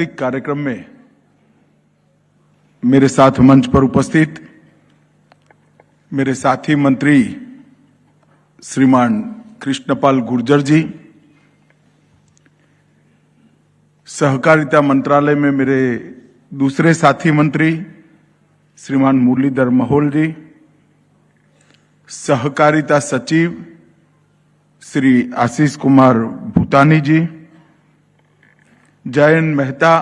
कार्यक्रम में मेरे साथ मंच पर उपस्थित मेरे साथी मंत्री श्रीमान कृष्णपाल गुर्जर जी, सहकारिता मंत्रालय में मेरे दूसरे साथी मंत्री श्रीमान मुरलीधर महल जी, सहकारिता सचिव श्री आशीष कुमार भूतानी जी, जयंत मेहता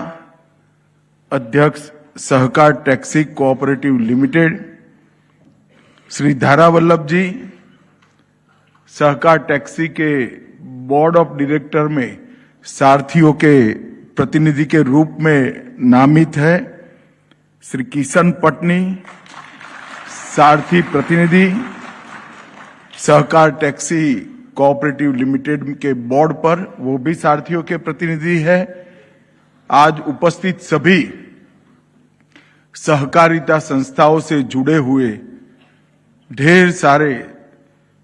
अध्यक्ष सहकार टैक्सी कोऑपरेटिव लिमिटेड, श्री धारावल्लभ जी सहकार टैक्सी के बोर्ड ऑफ डायरेक्टर में सारथियों के प्रतिनिधि के रूप में नामित है, श्री किशन पटनी सारथी प्रतिनिधि सहकार टैक्सी कोऑपरेटिव लिमिटेड के बोर्ड पर, वो भी सारथियों के प्रतिनिधि है। आज उपस्थित सभी सहकारिता संस्थाओं से जुड़े हुए ढेर सारे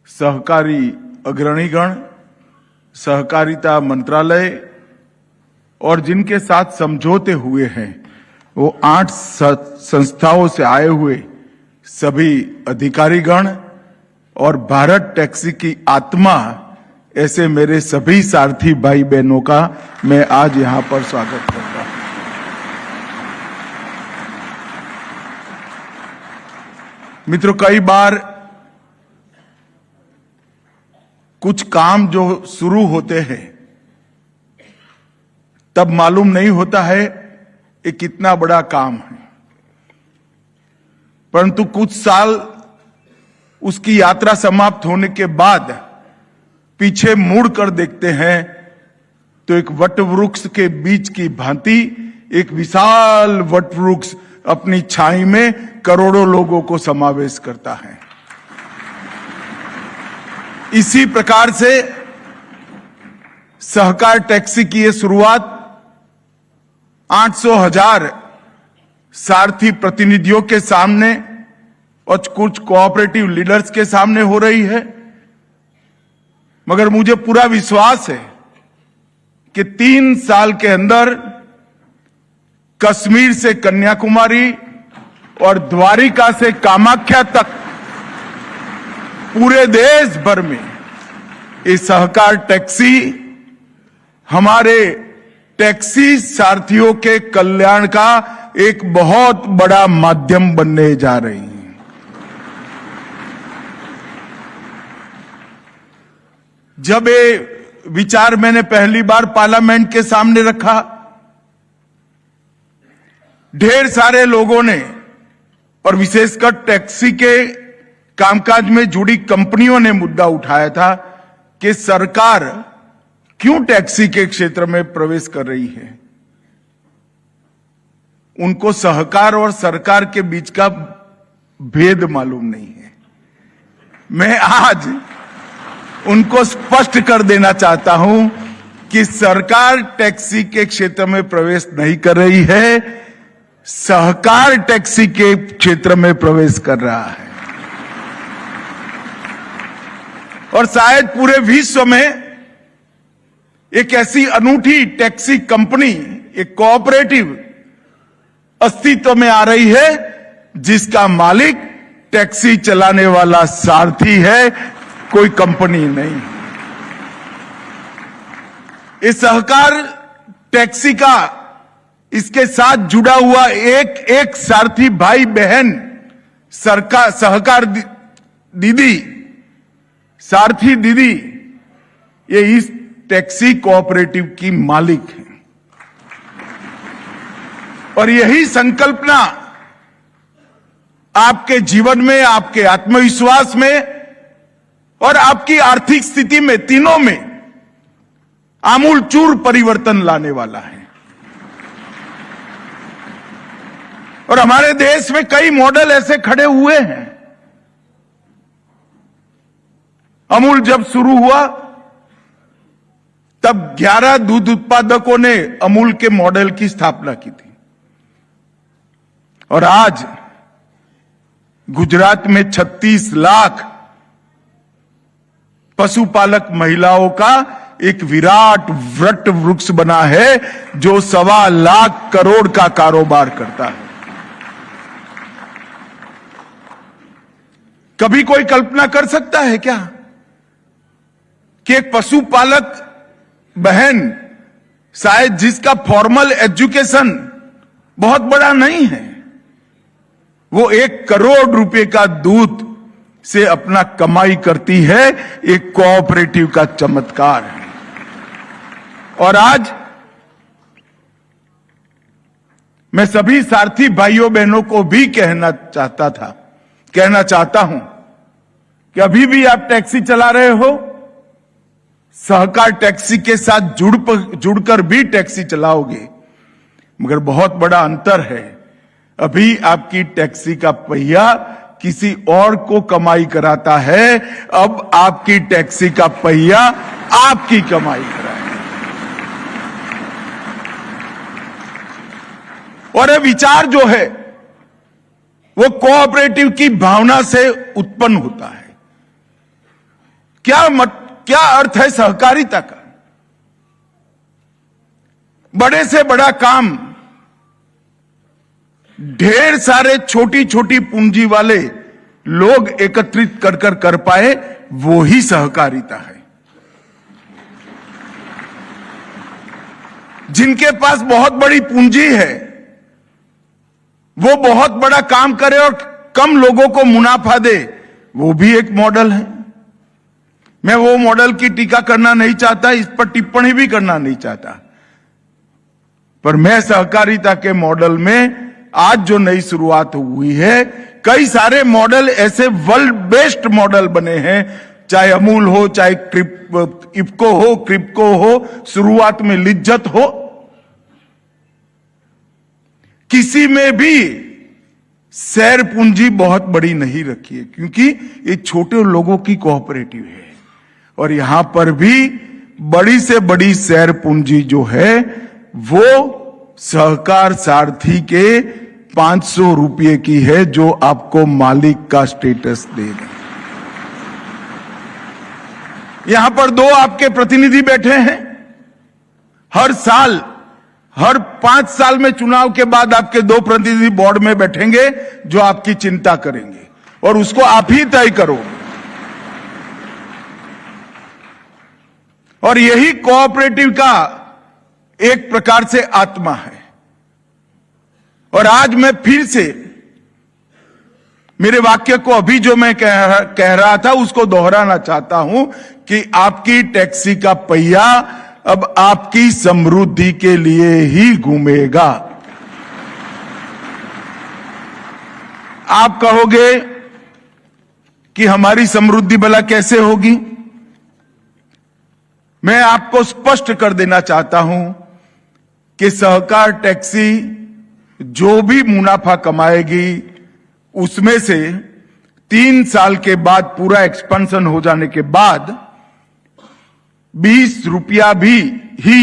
सहकारी अग्रणीगण, सहकारिता मंत्रालय और जिनके साथ समझौते हुए हैं, वो 8 संस्थाओं से आए हुए सभी अधिकारीगण और भारत टैक्सी की आत्मा ऐसे मेरे सभी सारथी भाई बहनों का मैं आज यहां पर स्वागत करता हूं। मित्रों, कई बार कुछ काम जो शुरू होते हैं तब मालूम नहीं होता है ये कितना बड़ा काम है, परंतु कुछ साल उसकी यात्रा समाप्त होने के बाद पीछे मुड़कर देखते हैं तो एक वट वृक्ष के बीच की भांति एक विशाल वट वृक्ष अपनी छाई में करोड़ों लोगों को समावेश करता है। इसी प्रकार से सहकार टैक्सी की ये शुरुआत 800,000 सारथी प्रतिनिधियों के सामने और कुछ कोऑपरेटिव लीडर्स के सामने हो रही है, मगर मुझे पूरा विश्वास है कि 3 साल के अंदर कश्मीर से कन्याकुमारी और द्वारिका से कामाख्या तक पूरे देश भर में ये सहकार टैक्सी हमारे टैक्सी सारथियों के कल्याण का एक बहुत बड़ा माध्यम बनने जा रही है। जब ये विचार मैंने पहली बार पार्लियामेंट के सामने रखा, ढेर सारे लोगों ने और विशेषकर टैक्सी के कामकाज में जुड़ी कंपनियों ने मुद्दा उठाया था कि सरकार क्यों टैक्सी के क्षेत्र में प्रवेश कर रही है। उनको सहकार और सरकार के बीच का भेद मालूम नहीं है। मैं आज उनको स्पष्ट कर देना चाहता हूं कि सरकार टैक्सी के क्षेत्र में प्रवेश नहीं कर रही है, सहकार टैक्सी के क्षेत्र में प्रवेश कर रहा है। और शायद पूरे विश्व में एक ऐसी अनूठी टैक्सी कंपनी, एक कोऑपरेटिव अस्तित्व में आ रही है जिसका मालिक टैक्सी चलाने वाला सारथी है, कोई कंपनी नहीं। इस सहकार टैक्सी का इसके साथ जुड़ा हुआ एक सारथी भाई बहन सहकार दीदी, सारथी दीदी, ये इस टैक्सी कोऑपरेटिव की मालिक है। और यही संकल्पना आपके जीवन में, आपके आत्मविश्वास में और आपकी आर्थिक स्थिति में, तीनों में आमूलचूल परिवर्तन लाने वाला है। और हमारे देश में कई मॉडल ऐसे खड़े हुए हैं। अमूल जब शुरू हुआ तब 11 दूध उत्पादकों ने अमूल के मॉडल की स्थापना की थी, और आज गुजरात में 36 लाख पशुपालक महिलाओं का एक विराट वट वृक्ष बना है जो 1.25 लाख करोड़ का कारोबार करता है। कभी कोई कल्पना कर सकता है क्या कि एक पशुपालक बहन, शायद जिसका फॉर्मल एजुकेशन बहुत बड़ा नहीं है, वो 1 करोड़ रुपए का दूध से अपना कमाई करती है। एक कोऑपरेटिव का चमत्कार है। और आज मैं सभी सारथी भाइयों बहनों को भी कहना चाहता हूं कि अभी भी आप टैक्सी चला रहे हो, सहकार टैक्सी के साथ जुड़कर भी टैक्सी चलाओगे, मगर बहुत बड़ा अंतर है। अभी आपकी टैक्सी का पहिया किसी और को कमाई कराता है, अब आपकी टैक्सी का पहिया आपकी कमाई कराएगा। और ये विचार जो है वो कोऑपरेटिव की भावना से उत्पन्न होता है। क्या अर्थ है सहकारिता का? बड़े से बड़ा काम ढेर सारे छोटी छोटी पूंजी वाले लोग एकत्रित कर पाए, वो ही सहकारिता है। जिनके पास बहुत बड़ी पूंजी है वो बहुत बड़ा काम करे और कम लोगों को मुनाफा दे, वो भी एक मॉडल है। मैं वो मॉडल की टीका करना नहीं चाहता, इस पर टिप्पणी भी करना नहीं चाहता, पर मैं सहकारिता के मॉडल में आज जो नई शुरुआत हुई है, कई सारे मॉडल ऐसे वर्ल्ड बेस्ड मॉडल बने हैं, चाहे अमूल हो, चाहे इफको हो, क्रिप्को हो, शुरुआत में लिज्जत हो, किसी में भी शेयर पूंजी बहुत बड़ी नहीं रखी है, क्योंकि ये छोटे लोगों की कोऑपरेटिव है। और यहां पर भी बड़ी से बड़ी शेयर पूंजी जो है वो सहकार सारथी के 500 रुपये की है, जो आपको मालिक का स्टेटस देगा। यहां पर 2 आपके प्रतिनिधि बैठे हैं। हर साल, हर 5 साल में चुनाव के बाद आपके 2 प्रतिनिधि बोर्ड में बैठेंगे जो आपकी चिंता करेंगे, और उसको आप ही तय करो। और यही कोऑपरेटिव का एक प्रकार से आत्मा है। और आज मैं फिर से मेरे वाक्य को अभी जो मैं कह रहा था उसको दोहराना चाहता हूं कि आपकी टैक्सी का पहिया अब आपकी समृद्धि के लिए ही घूमेगा। आप कहोगे कि हमारी समृद्धि भला कैसे होगी? मैं आपको स्पष्ट कर देना चाहता हूं कि सहकार टैक्सी जो भी मुनाफा कमाएगी उसमें से 3 साल के बाद पूरा एक्सपेंशन हो जाने के बाद 20 रुपया भी ही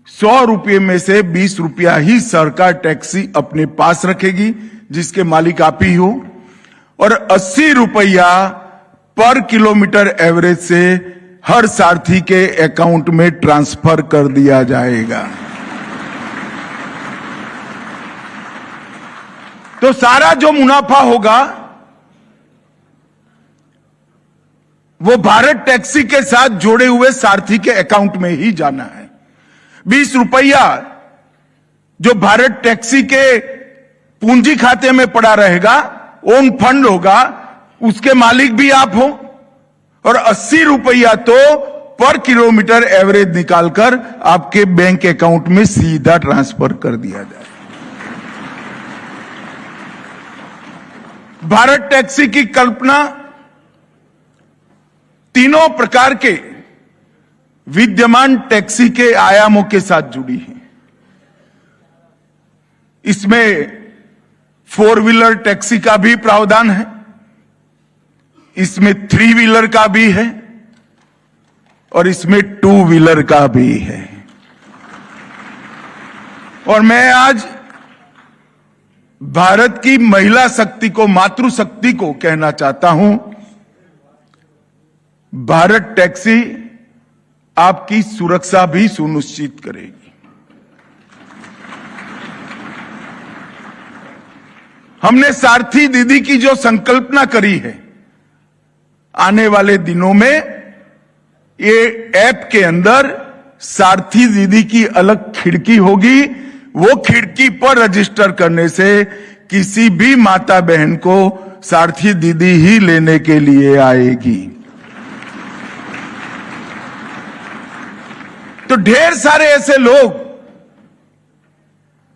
100 रुपये में से 20 रुपया ही सरकार टैक्सी अपने पास रखेगी, जिसके मालिक आप ही हो, और 80 रुपया पर किलोमीटर एवरेज से हर सारथी के अकाउंट में ट्रांसफर कर दिया जाएगा। तो सारा जो मुनाफा होगा वो भारत टैक्सी के साथ जोड़े हुए सारथी के अकाउंट में ही जाना है। 20 रुपया जो भारत टैक्सी के पूंजी खाते में पड़ा रहेगा, ओन फंड होगा, उसके मालिक भी आप हो, और 80 रुपया तो पर किलोमीटर एवरेज निकालकर आपके बैंक अकाउंट में सीधा ट्रांसफर कर दिया जाए। भारत टैक्सी की कल्पना तीनों प्रकार के विद्यमान टैक्सी के आयामों के साथ जुड़ी है। इसमें 4 व्हीलर टैक्सी का भी प्रावधान है, इसमें 3 व्हीलर का भी है, और इसमें 2 व्हीलर का भी है। और मैं आज भारत की महिला शक्ति को, मातृशक्ति को कहना चाहता हूं, भारत टैक्सी आपकी सुरक्षा भी सुनिश्चित करेगी। हमने सारथी दीदी की जो संकल्पना करी है, आने वाले दिनों में ये ऐप के अंदर सारथी दीदी की अलग खिड़की होगी। वो खिड़की पर रजिस्टर करने से किसी भी माता बहन को सारथी दीदी ही लेने के लिए आएगी। तो ढेर सारे ऐसे लोग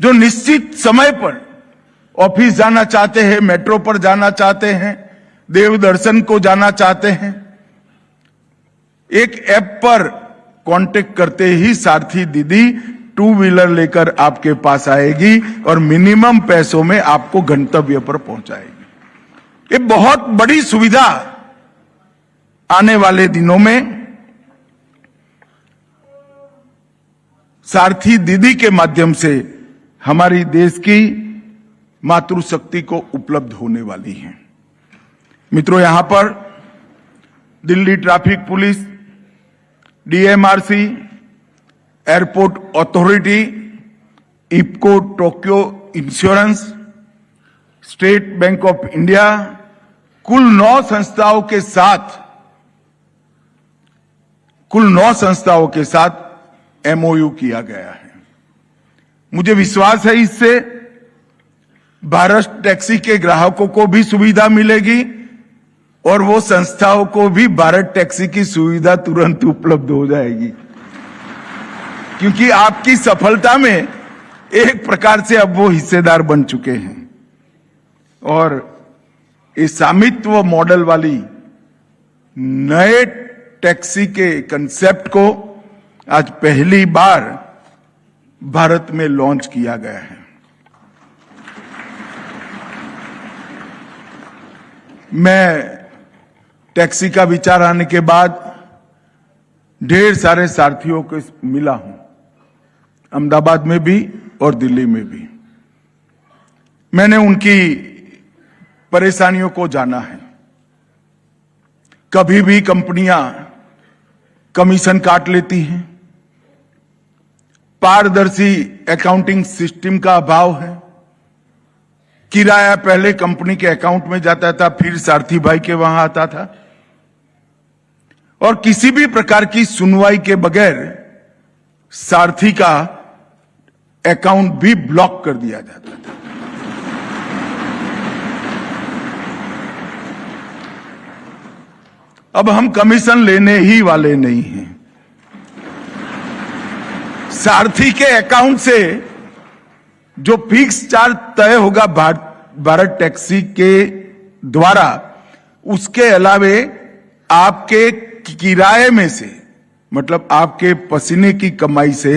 जो निश्चित समय पर ऑफिस जाना चाहते हैं, मेट्रो पर जाना चाहते हैं, देव दर्शन को जाना चाहते हैं, एक ऐप पर कांटेक्ट करते ही सारथी दीदी 2 व्हीलर लेकर आपके पास आएगी और मिनिमम पैसों में आपको गंतव्य पर पहुंचाएगी। ये बहुत बड़ी सुविधा आने वाले दिनों में सारथी दीदी के माध्यम से हमारी देश की मातृशक्ति को उपलब्ध होने वाली है। मित्रों, यहां पर Delhi traffic police, DMRC, airport authority, IFFCO Tokio insurance, State Bank of India, कुल 9 संस्थाओं के साथ एमओयू किया गया है। मुझे विश्वास है इससे भारत टैक्सी के ग्राहकों को भी सुविधा मिलेगी और वो संस्थाओं को भी भारत टैक्सी की सुविधा तुरंत उपलब्ध हो जाएगी, क्योंकि आपकी सफलता में एक प्रकार से अब वो हिस्सेदार बन चुके हैं। और इस स्वामित्व मॉडल वाली नए टैक्सी के कंसेप्ट को आज पहली बार भारत में लॉन्च किया गया है। मैं टैक्सी का विचार आने के बाद ढेर सारे सारथियों को मिला हूं, अहमदाबाद में भी और दिल्ली में भी। मैंने उनकी परेशानियों को जाना है। कभी भी कंपनियां कमीशन काट लेती हैं, पारदर्शी अकाउंटिंग सिस्टम का अभाव है, किराया पहले कंपनी के अकाउंट में जाता था, फिर सारथी भाई के वहां आता था, और किसी भी प्रकार की सुनवाई के बगैर सारथी का अकाउंट भी ब्लॉक कर दिया जाता था। अब हम कमीशन लेने ही वाले नहीं हैं। सारथी के अकाउंट से जो फिक्स चार्ज तय होगा भारत टैक्सी के द्वारा, उसके अलावे आपके किराए में से, मतलब आपके पसीने की कमाई से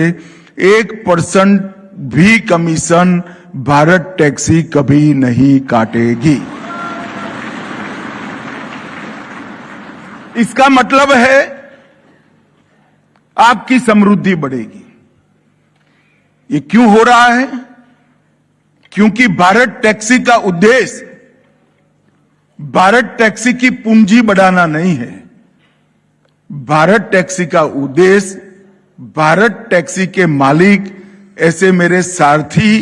1% भी कमीशन भारत टैक्सी कभी नहीं काटेगी। इसका मतलब है आपकी समृद्धि बढ़ेगी। ये क्यों हो रहा है? क्योंकि भारत टैक्सी का उद्देश्य भारत टैक्सी की पूंजी बढ़ाना नहीं है। भारत टैक्सी का उद्देश्य भारत टैक्सी के मालिक, ऐसे मेरे सारथी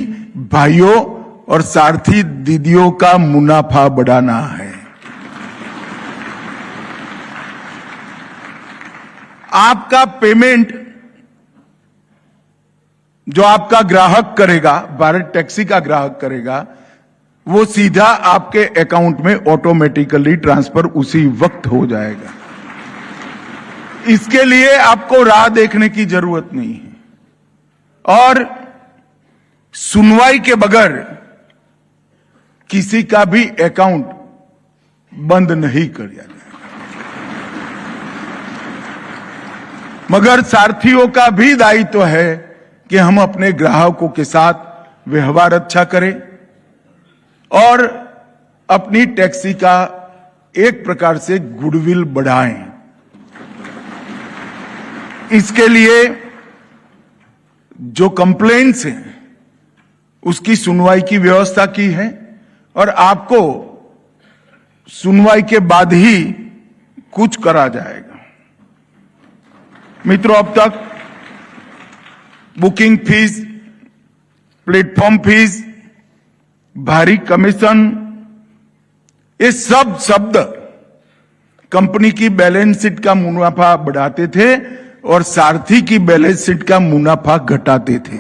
भाइयों और सारथी दीदियों का मुनाफा बढ़ाना है। आपका पेमेंट जो आपका ग्राहक करेगा, भारत टैक्सी का ग्राहक करेगा, वो सीधा आपके अकाउंट में ऑटोमेटिकली ट्रांसफर उसी वक्त हो जाएगा। इसके लिए आपको राह देखने की जरूरत नहीं है और सुनवाई के बगैर किसी का भी अकाउंट बंद नहीं कर दिया जाएगा। मगर सारथियों का भी दायित्व है कि हम अपने ग्राहकों के साथ व्यवहार अच्छा करें और अपनी टैक्सी का एक प्रकार से गुडविल बढ़ाएं। इसके लिए जो कंप्लेंट्स हैं उसकी सुनवाई की व्यवस्था की है और आपको सुनवाई के बाद ही कुछ करा जाएगा। मित्रों, अब तक बुकिंग फीस, प्लेटफॉर्म फीस, भारी कमीशन, ये सब शब्द कंपनी की बैलेंस शीट का मुनाफा बढ़ाते थे और सारथी की बैलेंस शीट का मुनाफा घटाते थे।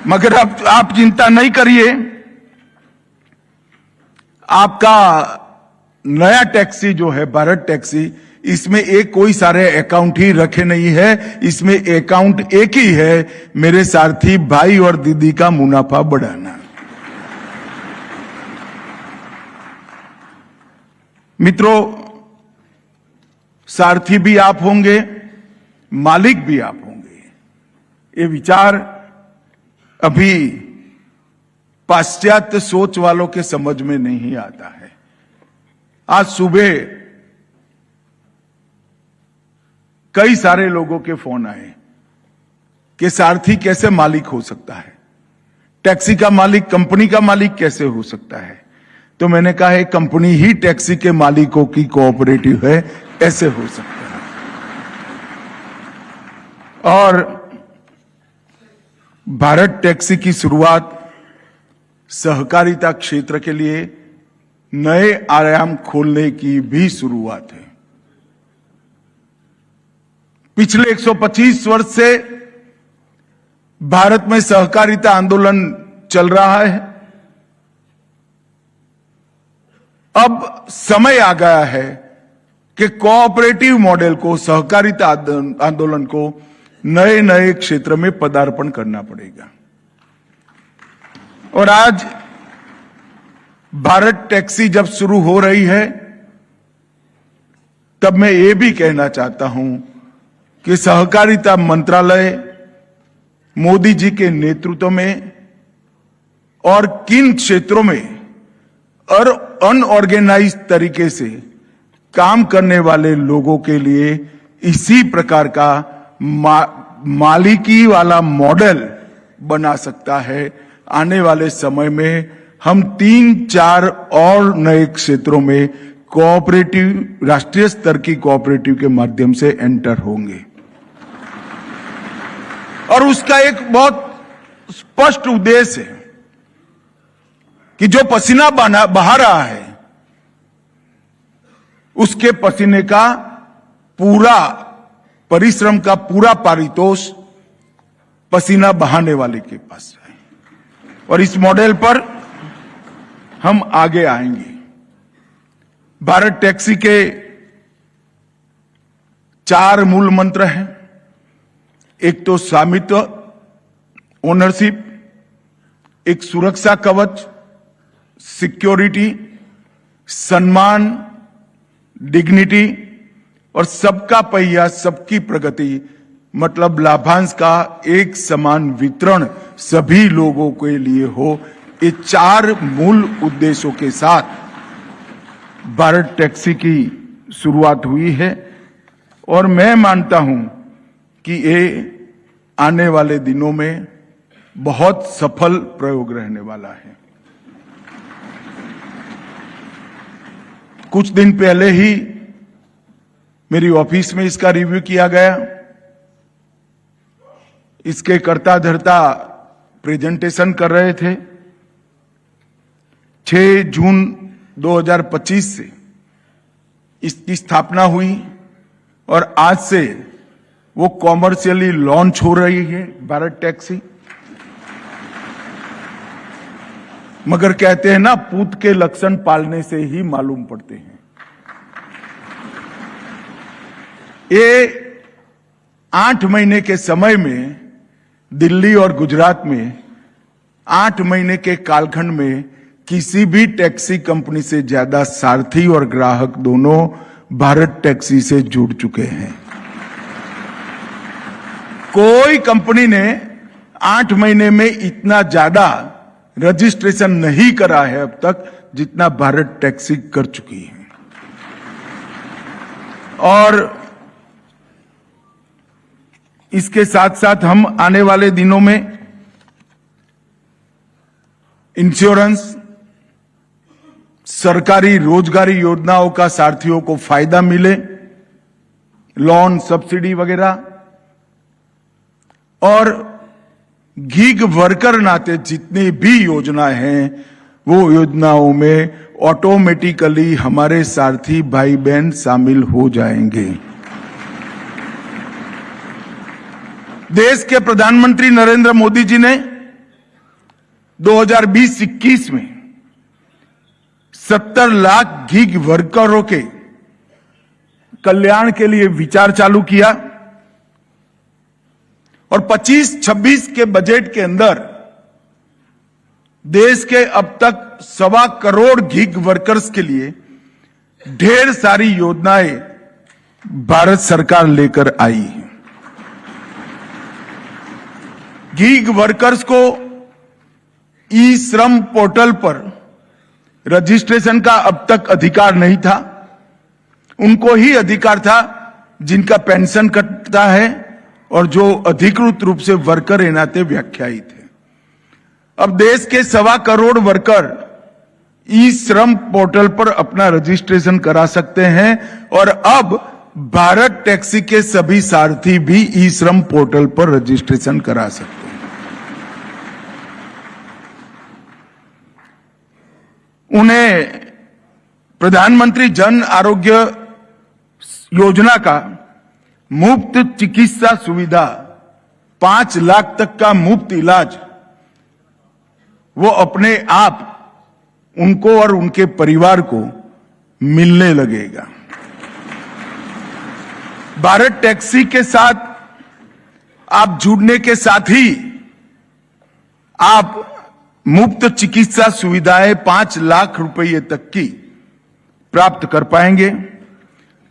मगर अब आप चिंता नहीं करिए, आपका नया टैक्सी जो है भारत टैक्सी, इसमें एक कोई सारे अकाउंट ही रखे नहीं है। इसमें अकाउंट एक ही है, मेरे सारथी भाई और दीदी का मुनाफा बढ़ाना। मित्रों, सारथी भी आप होंगे, मालिक भी आप होंगे। ये विचार अभी पाश्चात्य सोच वालों के समझ में नहीं आता है। आज सुबह कई सारे लोगों के फोन आए कि सारथी कैसे मालिक हो सकता है, टैक्सी का मालिक कंपनी का मालिक कैसे हो सकता है। तो मैंने कहा है, कंपनी ही टैक्सी के मालिकों की कोऑपरेटिव है, ऐसे हो सकता है। और भारत टैक्सी की शुरुआत सहकारिता क्षेत्र के लिए नए आयाम खोलने की भी शुरुआत है। पिछले 125 वर्ष से भारत में सहकारिता आंदोलन चल रहा है। अब समय आ गया है कि कोऑपरेटिव मॉडल को, सहकारिता आंदोलन को नए नए क्षेत्र में पदार्पण करना पड़ेगा। और आज भारत टैक्सी जब शुरू हो रही है, तब मैं ये भी कहना चाहता हूं कि सहकारिता मंत्रालय मोदी जी के नेतृत्व में और किन क्षेत्रों में और अनऑर्गेनाइज तरीके से काम करने वाले लोगों के लिए इसी प्रकार का मालिकी वाला मॉडल बना सकता है। आने वाले समय में हम 3-4 और नए क्षेत्रों में कोऑपरेटिव, राष्ट्रीय स्तर की कोऑपरेटिव के माध्यम से एंटर होंगे। और उसका एक बहुत स्पष्ट उद्देश्य है कि जो पसीना बहा रहा है, उसके पसीने का पूरा परिश्रम का पूरा पारितोष पसीना बहाने वाले के पास है। और इस मॉडल पर हम आगे आएंगे। भारत टैक्सी के 4 मूल मंत्र हैं। एक तो स्वामित्व, ओनरशिप, एक सुरक्षा कवच, सिक्योरिटी, सम्मान, डिग्निटी, और सबका पहिया सबकी प्रगति, मतलब लाभांश का एक समान वितरण सभी लोगों के लिए हो। ये 4 मूल उद्देश्यों के साथ भारत टैक्सी की शुरुआत हुई है। और मैं मानता हूं कि ये आने वाले दिनों में बहुत सफल प्रयोग रहने वाला है। कुछ दिन पहले ही मेरी ऑफिस में इसका रिव्यू किया गया। इसके कर्ता धर्ता प्रेजेंटेशन कर रहे थे। 6 जून 2025 से इसकी स्थापना हुई और आज से वो कॉमर्शियली लॉन्च हो रही है भारत टैक्सी। मगर कहते हैं ना, पूत के लक्षण पालने से ही मालूम पड़ते हैं। ये 8 महीने के समय में दिल्ली और गुजरात में 8 महीने के कालखंड में किसी भी टैक्सी कंपनी से ज्यादा सारथी और ग्राहक दोनों भारत टैक्सी से जुड़ चुके हैं। कोई कंपनी ने 8 महीने में इतना ज्यादा रजिस्ट्रेशन नहीं करा है अब तक, जितना भारत टैक्सी कर चुकी है। और इसके साथ साथ हम आने वाले दिनों में इंश्योरेंस, सरकारी रोजगारी योजनाओं का सारथियों को फायदा मिले, लोन सब्सिडी वगैरह, और गीग वर्कर नाते जितनी भी योजनाएं हैं वो योजनाओं में ऑटोमेटिकली हमारे सारथी भाई बहन शामिल हो जाएंगे। देश के प्रधानमंत्री नरेंद्र मोदी जी ने 2020-21 में 70 लाख गीग वर्करों के कल्याण के लिए विचार चालू किया और 25-26 के बजट के अंदर देश के अब तक 1.25 करोड़ गीग वर्कर्स के लिए ढेर सारी योजनाएं भारत सरकार लेकर आई है। गीग वर्कर्स को ई श्रम पोर्टल पर रजिस्ट्रेशन का अब तक अधिकार नहीं था। उनको ही अधिकार था जिनका पेंशन कटता है और जो अधिकृत रूप से वर्कर के नाते व्याख्यायित है। अब देश के 1.25 करोड़ वर्कर ई श्रम पोर्टल पर अपना रजिस्ट्रेशन करा सकते हैं और अब भारत टैक्सी के सभी सारथी भी ई श्रम पोर्टल पर रजिस्ट्रेशन करा सकते हैं। उन्हें प्रधानमंत्री जन आरोग्य योजना का मुफ्त चिकित्सा सुविधा, 5 लाख तक का मुफ्त इलाज वो अपने आप उनको और उनके परिवार को मिलने लगेगा। भारत टैक्सी के साथ आप जुड़ने के साथ ही आप मुफ्त चिकित्सा सुविधाएं 5 लाख रुपए तक की प्राप्त कर पाएंगे।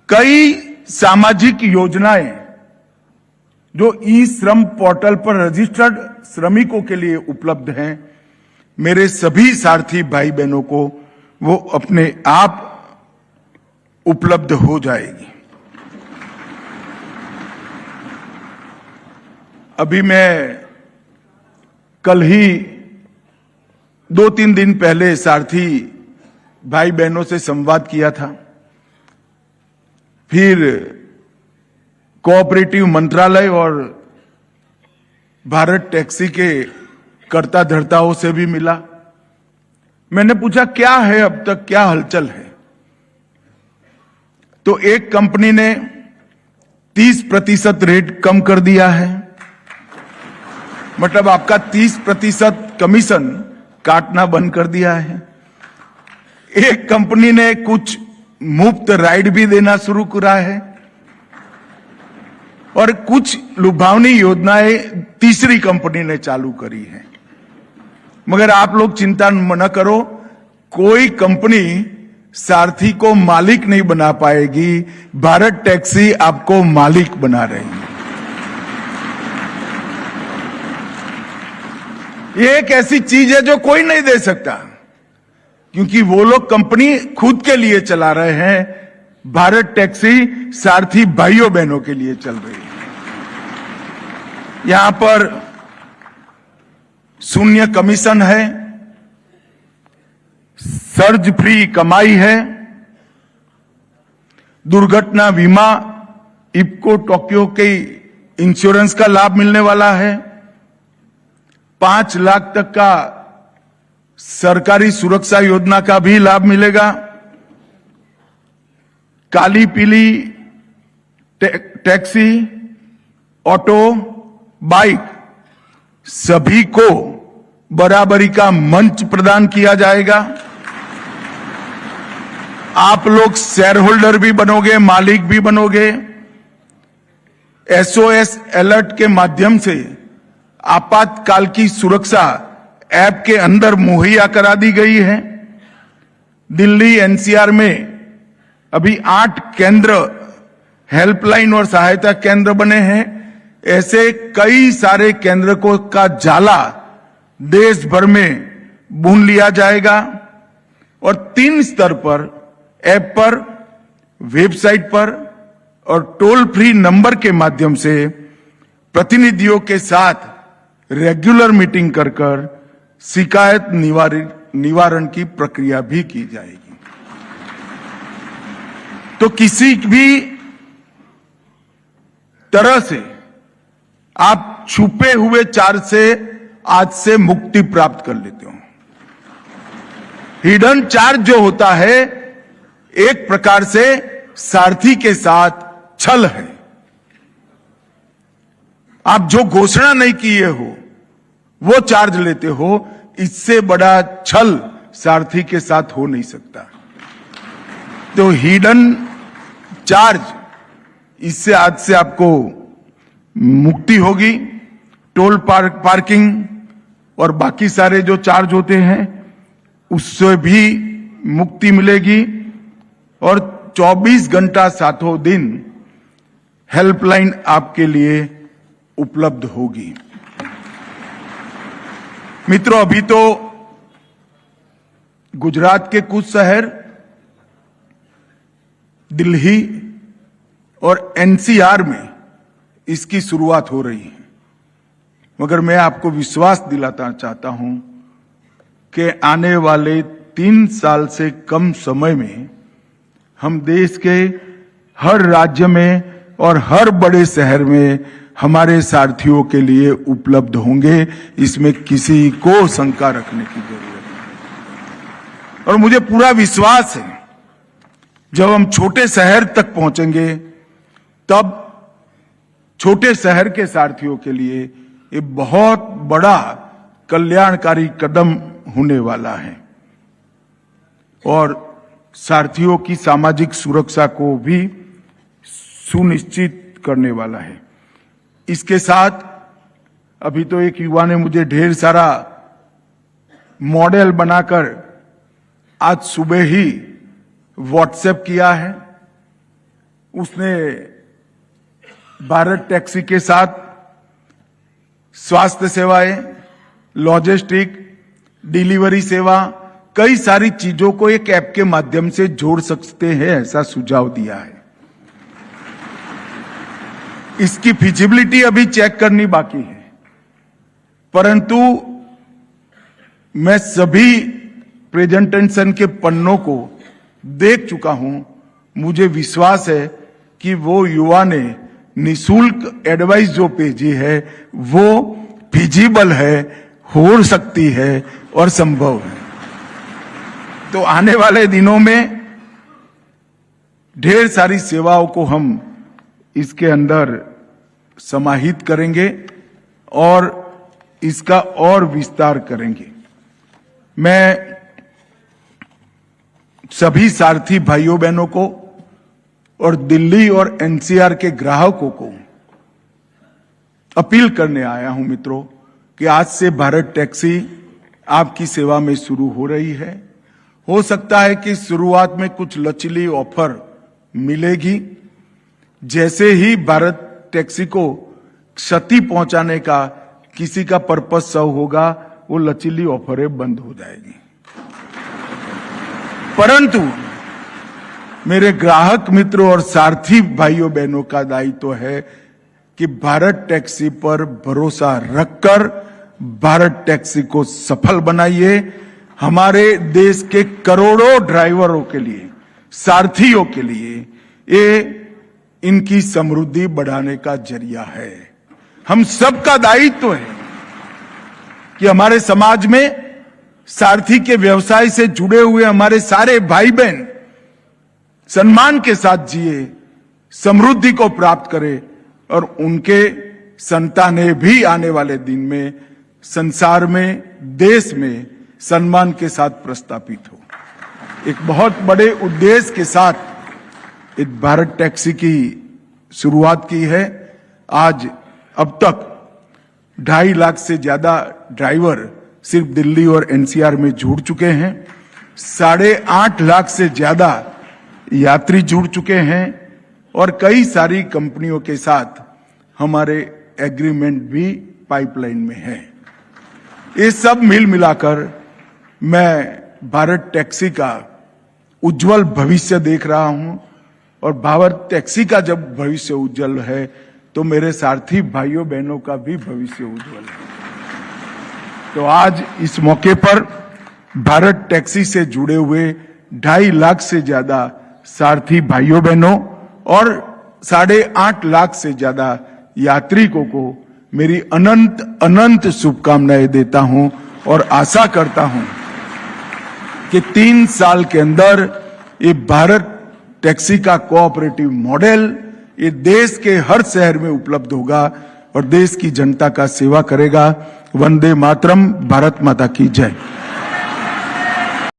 कई सामाजिक योजनाएं जो ई श्रम पोर्टल पर रजिस्टर्ड श्रमिकों के लिए उपलब्ध हैं, मेरे सभी सारथी भाई बहनों को वो अपने आप उपलब्ध हो जाएगी। अभी मैं कल ही 2-3 दिन पहले सारथी भाई बहनों से संवाद किया था। फिर कोऑपरेटिव मंत्रालय और भारत टैक्सी के कर्ता धर्ताओं से भी मिला। मैंने पूछा क्या है अब तक, क्या हलचल है। तो एक कंपनी ने 30% रेट कम कर दिया है, मतलब आपका 30% कमीशन काटना बंद कर दिया है। एक कंपनी ने कुछ मुफ्त राइड भी देना शुरू करा है और कुछ लुभावनी योजनाएं तीसरी कंपनी ने चालू करी है। मगर आप लोग चिंता न करो, कोई कंपनी सारथी को मालिक नहीं बना पाएगी। भारत टैक्सी आपको मालिक बना रही है। ये एक ऐसी चीज है जो कोई नहीं दे सकता, क्योंकि वो लोग कंपनी खुद के लिए चला रहे हैं। भारत टैक्सी सारथी भाइयों बहनों के लिए चल रही है। यहां पर शून्य कमीशन है, सर्ज फ्री कमाई है, दुर्घटना बीमा, इफ्को टोक्यो के इंश्योरेंस का लाभ मिलने वाला है, 5 लाख तक का सरकारी सुरक्षा योजना का भी लाभ मिलेगा। काली पीली टैक्सी, ऑटो, बाइक सभी को बराबरी का मंच प्रदान किया जाएगा। आप लोग शेयर होल्डर भी बनोगे, मालिक भी बनोगे। एसओएस अलर्ट के माध्यम से आपातकाल की सुरक्षा ऐप के अंदर मुहैया करा दी गई है। दिल्ली एनसीआर में अभी 8 केंद्र हेल्पलाइन और सहायता केंद्र बने हैं। ऐसे कई सारे केंद्र को का जाला देश भर में बुन लिया जाएगा और 3 स्तर पर, ऐप पर, वेबसाइट पर और टोल फ्री नंबर के माध्यम से प्रतिनिधियों के साथ रेगुलर मीटिंग कर शिकायत निवारण की प्रक्रिया भी की जाएगी। तो किसी भी तरह से आप छुपे हुए चार्ज से आज से मुक्ति प्राप्त कर लेते हो। हिडन चार्ज जो होता है एक प्रकार से सारथी के साथ छल है। आप जो घोषणा नहीं किए हो वो चार्ज लेते हो, इससे बड़ा छल सारथी के साथ हो नहीं सकता। तो हिडन चार्ज, इससे आज से आपको मुक्ति होगी। टोल पार्किंग और बाकी सारे जो चार्ज होते हैं उससे भी मुक्ति मिलेगी। और 24 घंटा सातों दिन हेल्पलाइन आपके लिए उपलब्ध होगी। मित्रों, अभी तो गुजरात के कुछ शहर, दिल्ली और एनसीआर में इसकी शुरुआत हो रही है, मगर मैं आपको विश्वास दिलाना चाहता हूं कि आने वाले 3 साल से कम समय में हम देश के हर राज्य में और हर बड़े शहर में हमारे सारथियों के लिए उपलब्ध होंगे। इसमें किसी को शंका रखने की जरूरत नहीं। और मुझे पूरा विश्वास है जब हम छोटे शहर तक पहुंचेंगे तब छोटे शहर के सारथियों के लिए ये बहुत बड़ा कल्याणकारी कदम होने वाला है और सारथियों की सामाजिक सुरक्षा को भी सुनिश्चित करने वाला है। इसके साथ अभी तो एक युवा ने मुझे ढेर सारा मॉडल बनाकर आज सुबह ही व्हाट्सएप किया है। उसने भारत टैक्सी के साथ स्वास्थ्य सेवाएं, लॉजिस्टिक, डिलीवरी सेवा, कई सारी चीजों को एक ऐप के माध्यम से जोड़ सकते हैं, ऐसा सुझाव दिया है। इसकी फिजिबिलिटी अभी चेक करनी बाकी है, परंतु मैं सभी प्रेजेंटेशन के पन्नों को देख चुका हूं। मुझे विश्वास है कि वो युवा ने निशुल्क एडवाइस जो भेजी है वो फिजिबल है, हो सकती है और संभव है। तो आने वाले दिनों में ढेर सारी सेवाओं को हम इसके अंदर समाहित करेंगे और इसका और विस्तार करेंगे। मैं सभी सारथी भाइयों बहनों को और दिल्ली और एनसीआर के ग्राहकों को अपील करने आया हूं मित्रों कि आज से भारत टैक्सी आपकी सेवा में शुरू हो रही है। हो सकता है कि शुरुआत में कुछ लचीली ऑफर मिलेगी। जैसे ही भारत टैक्सी को क्षति पहुंचाने का किसी का पर्पस सर्व होगा, वो लचीली ऑफरें बंद हो जाएगी। परंतु मेरे ग्राहक मित्रों और सारथी भाइयों बहनों का दायित्व है कि भारत टैक्सी पर भरोसा रखकर भारत टैक्सी को सफल बनाइए। हमारे देश के करोड़ों ड्राइवरों के लिए, सारथियों के लिए ये इनकी समृद्धि बढ़ाने का जरिया है। हम सबका दायित्व है कि हमारे समाज में सारथी के व्यवसाय से जुड़े हुए हमारे सारे भाई बहन सम्मान के साथ जिए, समृद्धि को प्राप्त करें और उनके संतानें भी आने वाले दिन में संसार में, देश में सम्मान के साथ प्रस्थापित हो। एक बहुत बड़े उद्देश्य के साथ एक भारत टैक्सी की शुरुआत की है। आज अब तक 2.5 लाख से ज्यादा ड्राइवर सिर्फ दिल्ली और एनसीआर में जुड़ चुके हैं। 8.5 लाख से ज्यादा यात्री जुड़ चुके हैं और कई सारी कंपनियों के साथ हमारे एग्रीमेंट भी पाइपलाइन में है। ये सब मिल मिलाकर मैं भारत टैक्सी का उज्जवल भविष्य देख रहा हूं और भारत टैक्सी का जब भविष्य उज्जवल है तो मेरे सारथी भाइयों बहनों का भी भविष्य उज्जवल है। तो आज इस मौके पर भारत टैक्सी से जुड़े हुए 2.5 लाख से ज्यादा सारथी भाइयों बहनों और 8.5 लाख से ज्यादा यात्रिकों को मेरी अनंत अनंत शुभकामनाएं देता हूं और आशा करता हूं कि 3 साल के अंदर ये भारत टैक्सी का कोऑपरेटिव मॉडल ये देश के हर शहर में उपलब्ध होगा और देश की जनता का सेवा करेगा। वंदे मातरम। भारत माता की जय।